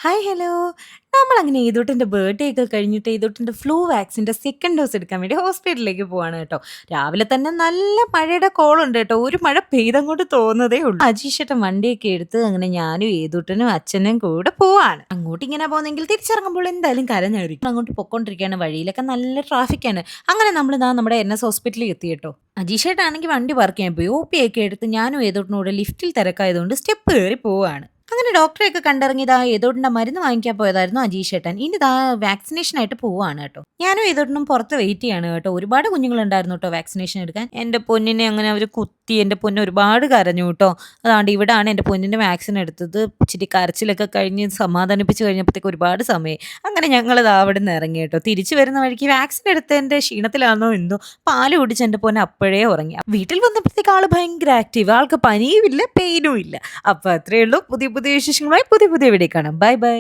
Hi hello. നമ്മളങ്ങനെ ഏതൂട്ടൻ്റെ birthday ഒക്കെ കഴിഞ്ഞിട്ട് ഏതൂട്ടൻ്റെ ഫ്ലൂ വാക്സിൻ്റെ സെക്കൻഡ് ഡോസ് എടുക്കാൻ വേണ്ടി ഹോസ്പിറ്റലിലേക്ക് പോവാണ് കേട്ടോ. രാവിലെ തന്നെ നല്ല മഴയുടെ കോളുണ്ട് കേട്ടോ. ഒരു മഴ പെയ്തങ്ങോട്ട് തോന്നുന്നതേ ഉള്ളൂ. അജീഷേട്ടൻ വണ്ടിയൊക്കെ എടുത്ത് അങ്ങനെ ഞാനും ഏതൂട്ടനും അച്ഛനും കൂടെ പോവാണ്. അങ്ങോട്ട് ഇങ്ങനെ പോകുന്നെങ്കിൽ തിരിച്ചിറങ്ങുമ്പോൾ എന്തായാലും കരഞ്ഞായിരിക്കും. അങ്ങോട്ട് പൊക്കോണ്ടിരിക്കുകയാണ്. വഴിയിലൊക്കെ നല്ല ട്രാഫിക്കാണ്. അങ്ങനെ നമ്മൾ ദാ നമ്മുടെ NS ഹോസ്പിറ്റലിൽ എത്തി കേട്ടോ. അജീഷേട്ടാണെങ്കിൽ വണ്ടി പാർക്ക് ചെയ്യാൻ പോയി. OP ഒക്കെ എടുത്ത് ഞാനും ഏതൂട്ടനും കൂടെ ലിഫ്റ്റിൽ തിരക്കായതുകൊണ്ട് സ്റ്റെപ്പ് കയറി പോവാണ്. അങ്ങനെ ഡോക്ടറെയൊക്കെ കണ്ടിറങ്ങിയതാ ഏതോട്ടിന്റെ മരുന്ന് വാങ്ങിക്കാൻ പോയതായിരുന്നു അജീഷേട്ടൻ. ഇനി ഇതാ വാക്സിനേഷൻ ആയിട്ട് പോവാണ് കേട്ടോ. ഞാനും ഏതോട്ടിനും പുറത്ത് വെയിറ്റ് ചെയ്യാണ് കേട്ടോ. ഒരുപാട് കുഞ്ഞുങ്ങളുണ്ടായിരുന്നു കേട്ടോ വാക്സിനേഷൻ എടുക്കാൻ. എന്റെ പൊന്നിനെ അങ്ങനെ അവർ കുത്തി എന്റെ പൊന്നെ ഒരുപാട് കരഞ്ഞു കേട്ടോ. അതാണ്ട് ഇവിടാണ് എന്റെ പൊന്നിന്റെ വാക്സിൻ എടുത്തത്. ഇച്ചിരി കരച്ചിലൊക്കെ കഴിഞ്ഞ് സമാധാനിപ്പിച്ച് കഴിഞ്ഞപ്പോഴത്തേക്ക് ഒരുപാട് സമയം. അങ്ങനെ ഞങ്ങൾ ഇതാ അവിടെ നിന്ന് ഇറങ്ങി കേട്ടോ. തിരിച്ചു വരുന്ന വഴിക്ക് വാക്സിൻ എടുത്തതിന്റെ ക്ഷീണത്തിലാണോ എന്തോ പാല് കുടിച്ച് എന്റെ പൊന്നെ അപ്പോഴേ ഉറങ്ങി. വീട്ടിൽ വന്നപ്പോഴത്തേക്ക് ആള് ഭയങ്കര ആക്റ്റീവ്. ആൾക്ക് പനിയും ഇല്ല പെയിനും ഇല്ല. അപ്പൊ അത്രേ ഉള്ളൂ. പുതിയ പുതിയ വിശേഷങ്ങളുമായി പുതിയ പുതിയ വീഡിയോ കാണാം. Bye bye.